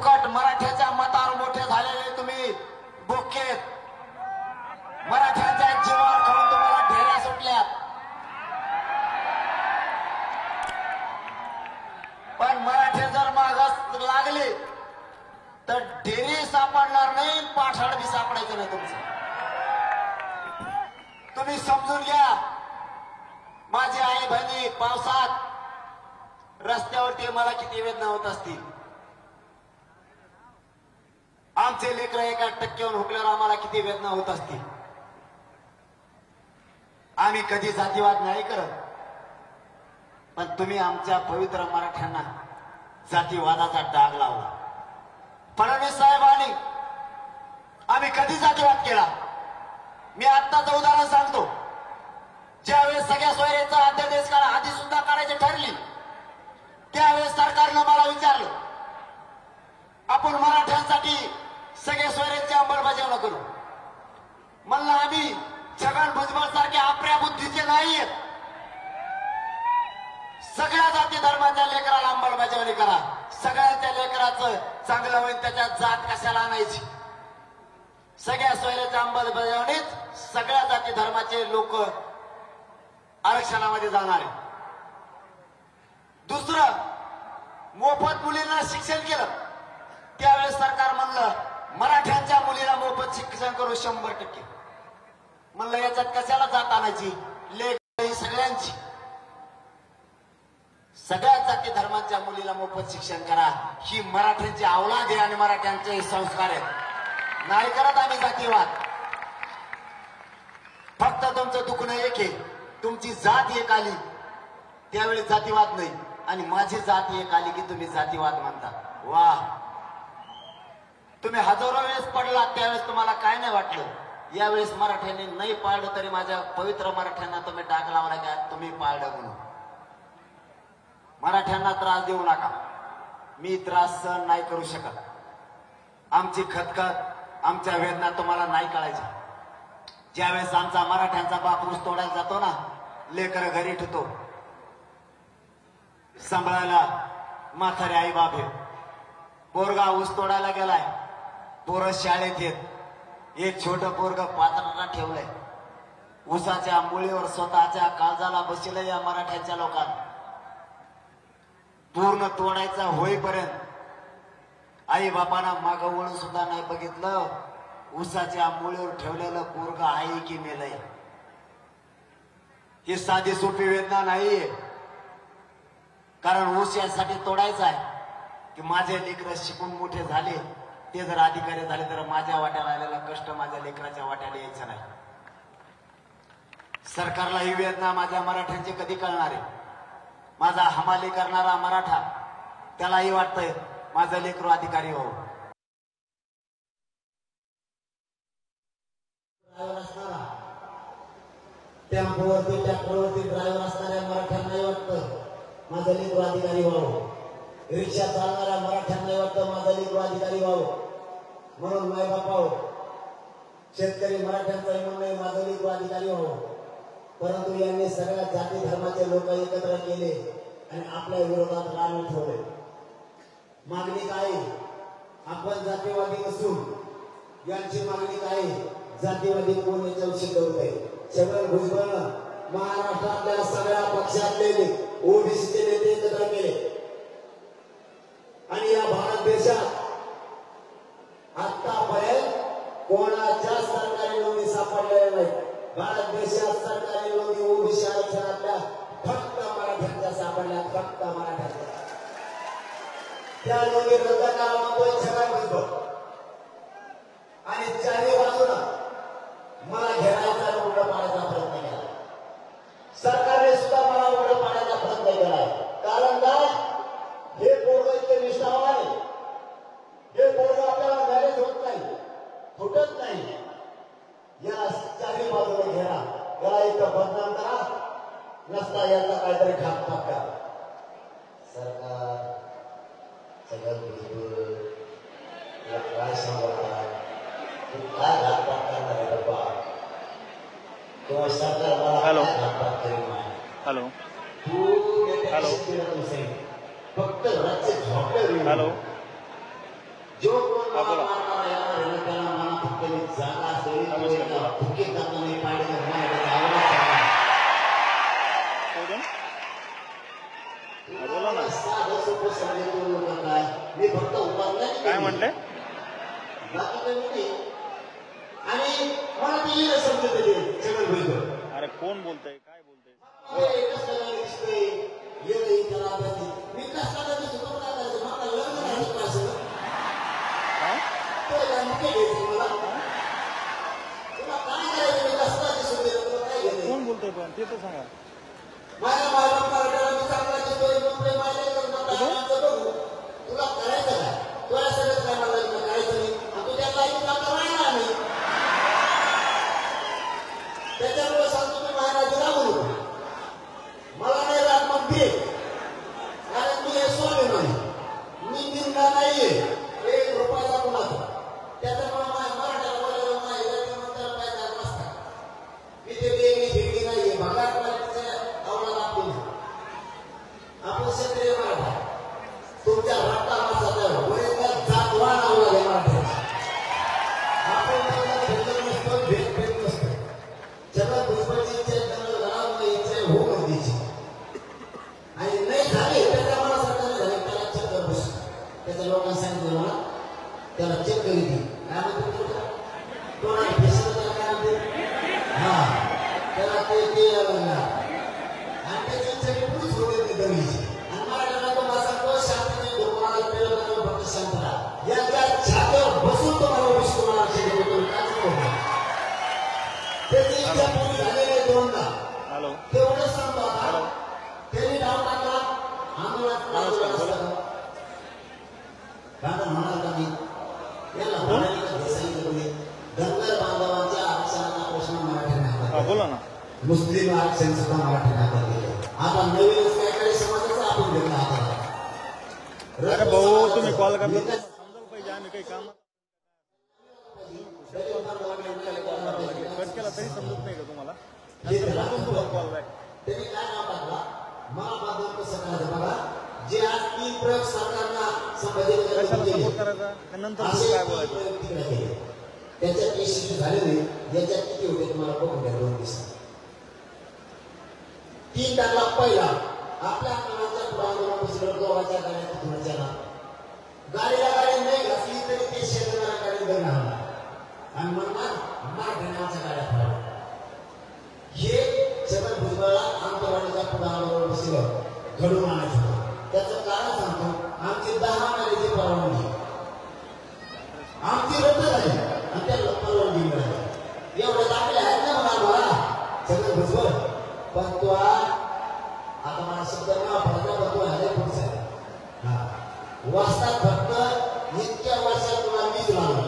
फुकट मराठ्याच्या मतावर मोठे झालेले तुम्ही बोकेत, मराठ्यांच्या जीवावर खाऊन तुम्हाला ढेऱ्या सुटल्यात. पण मराठे जर मागास लागले तर ढेरी सापडणार नाही, पाठाड बी सापडायचं नाही तुमचं. तुम्ही समजून घ्या. माझी आई बहिणी पावसात रस्त्यावरती मला किती वेदना होत असतील. आमचे लेकर एका टक्क्यावर हुकल्यावर आम्हाला किती वेदना होत असतील. आम्ही कधी जातीवाद नाही करत, पण तुम्ही आमच्या पवित्र मराठ्यांना जातीवादाचा डाग लावला. फडणवीस साहेबांनी आम्ही कधी जातीवाद केला? मी आत्ताचं उदाहरण सांगतो. ज्यावेळेस सगळ्या सोयरेचा अध्यादेश काळ आधी सुद्धा काढायची ठरली, त्यावेळेस सरकारनं मला विचारलं, आपण मराठ्यांसाठी सगळे सोयरेची अंमलबजावणी करू. म्हणलं आम्ही छगन भुजबळ सारखे आपल्या बुद्धीचे नाहीयेत. सगळ्या जाती धर्माच्या लेकराला अंमलबजावणी करा. सगळ्यांच्या लेकराचं चांगलं होईल, त्याच्यात जात कशाला आणायची? सगळ्या सोयऱ्याच्या अंमलबजावणीत सगळ्या जाती धर्माचे लोक आरक्षणामध्ये जाणार आहे. दुसरं, मोफत मुलींना शिक्षण केलं. त्यावेळेस सरकार म्हणलं मराठ्यांच्या मुलीला मोफत शिक्षण करू 100%. म्हणलं याच्यात कशाला जात आणायची? लेख सगळ्यांची, सगळ्या जाती धर्माच्या मुलीला मोफत शिक्षण करा. ही मराठ्यांची अवलाद आहे आणि मराठ्यांचे संस्कार आहेत. नाही करत आम्ही जातीवाद. फक्त तुमचं दुखणं एक आहे, तुमची जात एक आली त्यावेळी जातीवाद नाही, आणि माझी जात एक आली की तुम्ही जातीवाद म्हणता. वा, तुम्ही हजारो वेळेस पडला त्यावेळेस तुम्हाला काय नाही वाटलं. यावेळेस मराठ्यांनी नाही पाळलं तरी माझ्या पवित्र मराठ्यांना तुम्ही डाग लावला का तुम्ही पाळलं म्हणून. मराठ्यांना त्रास देऊ नका. मी त्रास सहन नाही करू शकत. आमची खतखत, आमच्या वेदना तुम्हाला नाही कळायच्या. ज्यावेळेस आमचा मराठ्यांचा बाप ऊस तोडायला जातो ना, लेकर घरी ठेवतो, सांभाळायला म्हातारे आई बाप आहे. पोरगा ऊस तोडायला गेलाय, पोरं शाळेत येत, एक छोट पोरग पात्राला ठेवलंय. ऊसाच्या मुळीवर स्वतःच्या काळजाला बसले या मराठ्यांच्या लोकांना. पूर्ण तोडायचा होईपर्यंत आई बापांना मागं वळून सुद्धा नाही बघितलं. ऊसाच्या मुळीवर ठेवलेलं पोरग आहे की मेलय. ही साधी सोपी वेदना नाहीये. कारण ऊस यासाठी तोडायचा आहे की माझे लेकर शिकून मोठे झाले, ते जर अधिकारी झाले तर माझ्या वाट्याला आलेला कष्ट माझ्या लेकराच्या वाट्याला यायचं नाही. सरकारला ही वेदना माझ्या मराठ्यांची कधी कळणार आहे? माझा हमाली करणारा मराठा त्यालाही वाटतंय माझं लेकरू अधिकारी हो. ड्रायव्हर असणारा, टेम्पोवरती ट्रॅक्टरवरती ड्रायव्हर असणाऱ्या मराठ्यांनाही वाटतं माझं लेकरू अधिकारी व्हावं. रिक्षा चालणाऱ्या मराठ्यांनाही वाटतं माझं लेकरू अधिकारी व्हावं. म्हणून माय बापाव, शेतकरी मराठ्यांचाही म्हणणं आहे माझं लेकरू अधिकारी व्हावं. परंतु यांनी सगळ्या जाती धर्माचे लोक एकत्र केले आणि आपल्या विरोधात रान ठेवले. मागणी काय? आपण जातीवादी नसून यांची मागणी काय? जातीवादी कोण याच्यावर शिकवतंय? छगन भुजबळ महाराष्ट्रातल्या सगळ्या पक्षातले ओबीसीचे नेते एकत्र केले आणि या भारत देशात आतापर्यंत कोणाच्या सरकारी नोंदी सापडलेल्या नाहीत. भारत देशात सरकारी नोंदी ओबीसी आरक्षणातल्या फक्त मराठ्यांच्या सापडल्या, फक्त मराठ्यांच्या. त्या नोंदी रद्द करा म्हणतोय छगन भुजबळ आणि चारी बाजूला मला घेरायचा आणि उघडं पाडायचा प्रयत्न केला. सरकारने सुद्धा मला उघडं पाडायचा प्रयत्न केलाय. कारण काय? हे पोरग इतके निष्ठावान आहे. हे पोरग आपल्याला मॅरेज होत नाही, फुटत नाही. याला चारी बाजूने घेरा, याला इथं बदनाम करा, नसता याचा काहीतरी घातपात करा. सरकार सगळं भुजबळ काय सांगणार, काय घातपात करणार आहे बाबा? किंवा सरकार मला घातपात करेल नाही. हॅलो तू हॅलो फक्त राज्य झोपले. हॅलो जो कोण मला मारणार येणार आहे त्याला मला फक्त जागा फुके टाकून नाही पाडे साधं सोपं समजेल लोक काय मी फक्त उभारला काय म्हटले बाकी काही आणि मला ते समजत सगळं बोलतो. अरे कोण बोलतय काय बोलतय एकच दिसतंय येईल त्याला मी कशाला दिसतो मला लग्न झालं असं काय तुला काय करायचं मी कसला दिसून देतो तुला काय घेते कोण बोलतोय पण ते तर सांगा माझ्या मायबाप पार्ट्याला मी चांगला दिसतोय तुला करायचं काय तुला सगळं काय मला करायचं नाही आणि तुझ्या लाईफला करायला नाही त्याच्यामुळे सांगतो मी महाराजाला बोलू मला नाही राहत मग दे कारण मी हे स्वामी नाही मी निंदा नाहीये 1 रुपयाचा कुणाचा त्याच्यामुळे मराठ्याला बोलायला म्हणतात पाहिजे नसतात मी ते देवी भेटी नाहीये भगात आवडा लागतो आपण क्षेत्रीय मराठा तुमच्या रक्ता माणसाचा वडील जातवा नाव लागेल मराठ्याचा आपण भेटत नसतो भेट नसतो जगात भुजबळची इच्छा इच्छा हो नदीची आणि नाही झाले त्याच्या मनासारखं नाही झाले त्याला चेक कर बस त्याच्या लोकांना सांगितलं मला त्याला चेक करी दे काय म्हणतो कोणाला फेसलं त्याला काय म्हणते हा त्याला ते आणि त्याची इच्छा पुढेच होते ती दंगलीची आणि मराठ्याला तो माझा तो शांत नाही तो कोणाला प्रेम करतो फक्त शांत राहा यांच्या छात्यावर बसून तुम्हाला विष तुम्हाला काय त्याची इच्छा पूर्ण झालेली आहे दोनदा तेवढं सांगतो आता त्यांनी नाव टाकला आंदोलनात म्हणाल का मी याला धनगर बांधवांच्या आरक्षणाचा प्रश्न मराठ्यांना बोला ना मुस्लिम आरक्षण सुद्धा मराठ्यांना दिले आता नवीनच काही समाजाचा आपण घेतला हाताला अरे भाऊ तुम्ही कॉल करता समजायला पाहिजे आम्ही काही काम कट केला तरी समजत नाही का तुम्हाला कॉल बॅक त्यांनी काय नाव टाकला महाबादल कसं करायचं बघा जे आज 3 प्रयोग सरकारला सपोर्ट करायचा नंतर काय बोलायचं त्याच्यात यशस्वी झाले नाही याच्यात किती होते तुम्हाला बघून घ्या 2 दिवसात 3 टाकला पहिला आपल्या मुलाच्या पुढांतून पुस्तक गोवाच्या गाड्या धुण्याच्या गाडीला गाडी नाही घातली तरी ते शेतकऱ्याला गाडी देणार आणि म्हणणार मराठ्याच्या गाड्या पडल्या हे सगळं भुजबळला आंतरवाडीच्या पुढांवर बसलं घडून आणायचं त्याचं कारण सांगतो आमची 10 महिन्याची परवानगी आमची रद्द झाली आणि त्या परवानगी मिळाली एवढे दाखले आहेत ना मला सगळं भुजबळ पण तो आता मला शब्द नाव पडला पण तो आहे पुढचा वाचतात फक्त इतक्या वर्षात तुला वीज लागला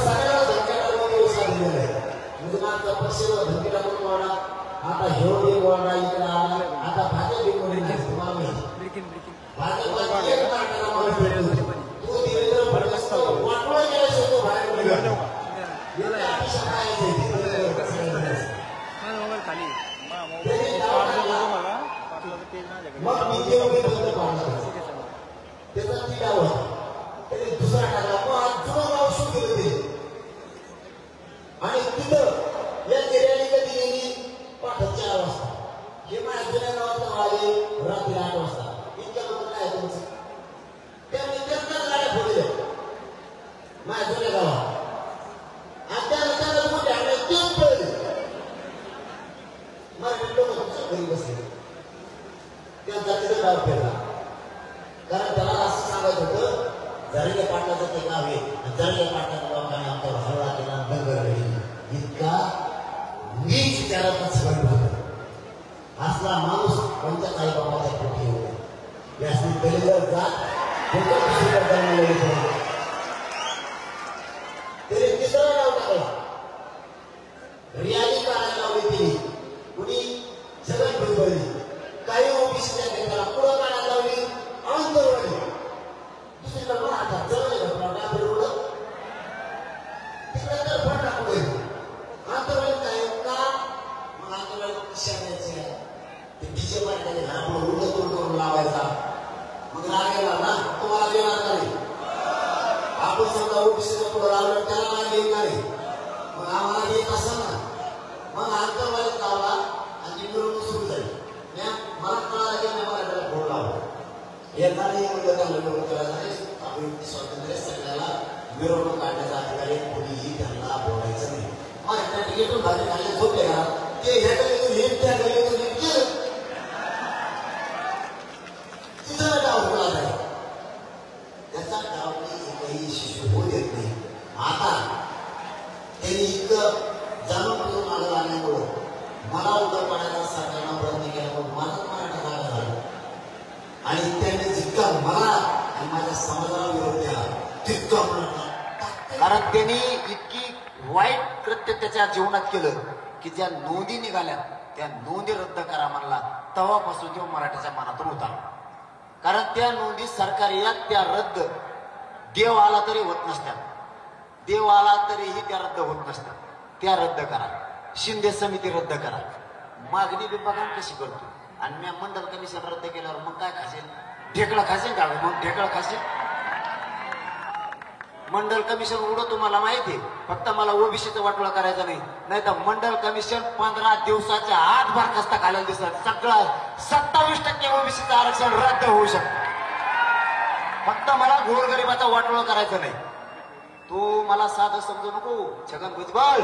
सगळ्याला धमक्याला उत्साह दिलेला आहे म्हणजे माझा पक्षाला धमकी टाकून वाढा आता हेवडी वाढा इकडे आला आता भाजप मोडी नाही तुम्हाला माहिती भाजपची एक नाटकाला मला भेटलं तो देवेंद्र फडणवीस वाटोळा केल्याशिवाय तो बाहेर मग मी त्याचा ती डाव त्याने दुसरा टाकला मग आज जुनं नाव शोध केलं ते आणि तिथं या जिल्ह्याने कधी गेली 4:30 वाजता हे माझ्या जुन्या गावात आले रात्री 8 वाजता इतक्या लोक काय तुमचं त्यांनी त्यांनाच गाड्या फोडल्या माझ्या जुन्या गावात आणि त्याला मोठे आले तेच पळले मराठी लोक तुमच्या घरी बसले त्यांचा तिथं गाव फिरला कारण त्याला असं सांगायचं होतं जरगे पाटलाचं ते गाव आहे जरगे पाटलाच्या लोकांनी आमचा हल्ला केला दंगल घडली इतका नीच विचाराचा सगळं असला माणूस कोणत्या आई बाबाच्या पोटी होते यासनी दलित जात तरी तिसरा नाव टाकला रियाली काढायला लावली तिने कुणी सगळं भुजबळली काही ओबीसीच्या नेत्याला पुढं काढायला लावली आंदोलन दुसरीकडे मराठा जवळ तिकडे तर फट टाकू आंदोलन काय का मग आंदोलन कशा द्यायचे ते डीजे वाटले उलट तोड करून लावायचा मग ओबीसीचं पुढे लावलं त्याला मागे नाही मग आम्हाला येत असं ना मग आंतरवालीत लावला आणि मिरवणूक सुरू झाली मला कळाला की मी मराठ्याला फोन लावला येणारे मुलं त्याला मिरवणूक करायला नाही स्वातंत्र्य सगळ्याला मिरवणूक काढण्याचा अधिकारी कोणीही त्यांना बोलायचं नाही मग तिकीटून भाजी खाल्ले झोपले का ते ह्या गलीतून नीट त्या गलीतून नीट केलं तिथं डाव होणार नाही त्याचा डावनी एकही शिशु होऊ देत नाही आता त्यांनी इतकं जाणून बुजून मागं आल्यामुळं मला उदर पाण्याचा सरकारनं प्रयत्न केल्यामुळे माझा मराठा जागा झाला आणि त्यांनी जितका मला आणि माझ्या समाजाला विरोध केला तितका मराठा कारण त्यांनी इतकी वाईट कृत्य त्याच्या जीवनात केलं की ज्या नोंदी निघाल्या त्या नोंदी रद्द करा म्हणला तेव्हापासून तो मराठ्याच्या मनातून उतरला कारण त्या नोंदी सरकारी त्या रद्द देव आला तरी होत नसतात देव आला तरीही त्या रद्द होत नसतात त्या रद्द करा शिंदे समिती रद्द करा मागणी विभागान कशी करतो आणि मी मंडल कमिशन रद्द केल्यावर मग काय खासेल ढेकळं खासेल का मग ढेकळं खासेल मंडल कमिशन उडं तुम्हाला माहिती आहे फक्त मला ओबीसीचं वाटोळा करायचा नाही तर मंडल कमिशन 15 दिवसाच्या आत बरखास्त घालायला दिसत सगळं 27% ओबीसीचं आरक्षण रद्द होऊ शकतं फक्त मला गोरगरिबाचा वाटोळा करायचा नाही तू मला साधं समजू नको छगन भुजबळ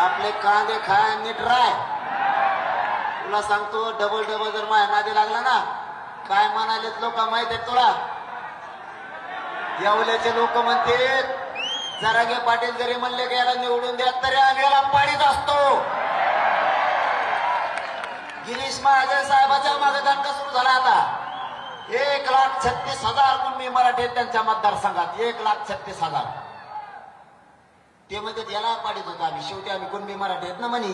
आपले कांदे खाय नीट राय तुला सांगतो डबल जर माझ्या नादी लागला ना काय म्हणालेत लोक माहित आहेत तुला यावल्याचे लोक म्हणते जरागे पाटील जरी म्हणले की याला निवडून द्या तरी आम्ही याला पाडीत असतो गिरीश महाजन साहेबांचा मागे दणका सुरू झाला आता 1,36,000 कुणबी मराठी आहेत त्यांच्या मतदारसंघात 1,36,000 ते म्हणतात याला पाडीत होतो आम्ही शेवटी आम्ही कुणबी मराठी आहेत ना म्हणे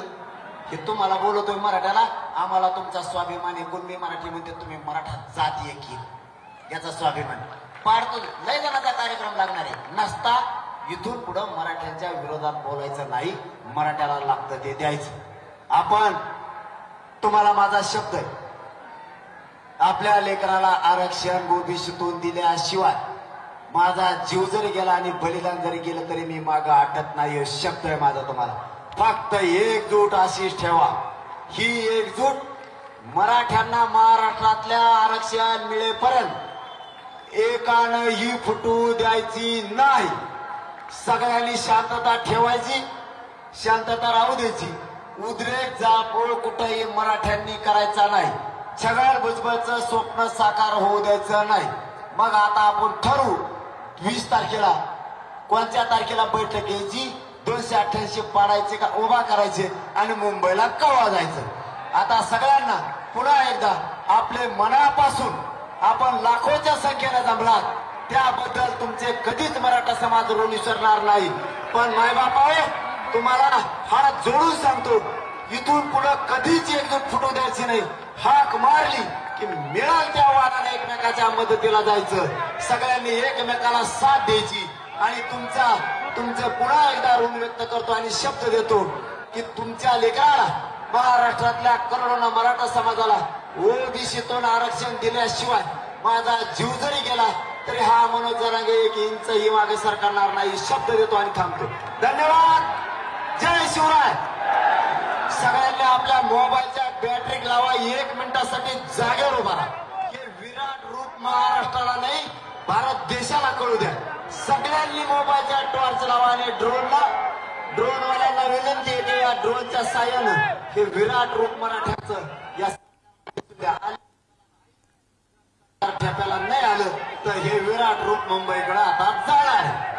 हे तुम्हाला बोलतोय मराठ्याला आम्हाला तुमचा स्वाभिमान आहे कुणबी मराठी म्हणते तुम्ही मराठा जाती की याचा स्वाभिमान पाडतो लय जणांचा कार्यक्रम लागणार आहे नसता इथून पुढं मराठ्यांच्या विरोधात बोलायचं नाही मराठ्याला लागतं ते द्यायचं आपण तुम्हाला माझा शब्द आहे आपल्या लेकराला आरक्षण ओबीसीतून दिल्याशिवाय माझा जीव जरी गेला आणि बलिदान जरी गेलं तरी मी मागं हटत नाही शब्द आहे माझा तुम्हाला फक्त एकजूट अशीच ठेवा ही एकजूट मराठ्यांना महाराष्ट्रातल्या आरक्षण मिळेपर्यंत एकानं ही फुटू द्यायची नाही सगळ्यांनी शांतता ठेवायची शांतता राहू द्यायची उद्रेक जाळपोळ कुठेही मराठ्यांनी करायचा नाही छगन भुजबळचं स्वप्न साकार होऊ द्यायचं नाही मग आता आपण ठरवू 20 तारखेला कोणत्या तारखेला बैठक घ्यायची 288 पाडायचे का उभा करायचे आणि मुंबईला कवा जायचं आता सगळ्यांना पुन्हा एकदा आपले मनापासून आपण लाखोच्या संख्येने जमलात त्याबद्दल तुमचे कधीच मराठा समाज ऋण विसरणार नाही पण मायबापावे तुम्हाला हात जोडून सांगतो इथून पुढे कधीच एकजूट फुटू द्यायची नाही हाक मारली की मिळाल त्या वादाने एकमेकाच्या मदतीला जायचं सगळ्यांनी एकमेकाला साथ द्यायची आणि तुमचं पुन्हा एकदा ऋण व्यक्त करतो आणि शब्द देतो की तुमच्या लेकराला महाराष्ट्रातल्या करोडोना मराठा समाजाला ओबीसीतून आरक्षण दिल्याशिवाय माझा जीव जरी गेला तरी हा मनोज जरांगे 1 इंचही मागे सरकारणार नाही शब्द देतो आणि थांबतो धन्यवाद जय शिवराय सगळ्यांनी आपल्या मोबाईलच्या बॅटरी लावा 1 मिनिटासाठी जागेवर उभा राहा हे विराट रूप महाराष्ट्राला नाही भारत देशाला कळू द्या सगळ्यांनी मोबाईलच्या टॉर्च लावा आणि ड्रोनवाल्यांना विनंती आहे की या ड्रोनच्या साह्यानं हे विराट रूप मराठ्याचं या ठेप्याला नाही आलं तर हे विराट रूप मुंबईकडे आता जाणार आहे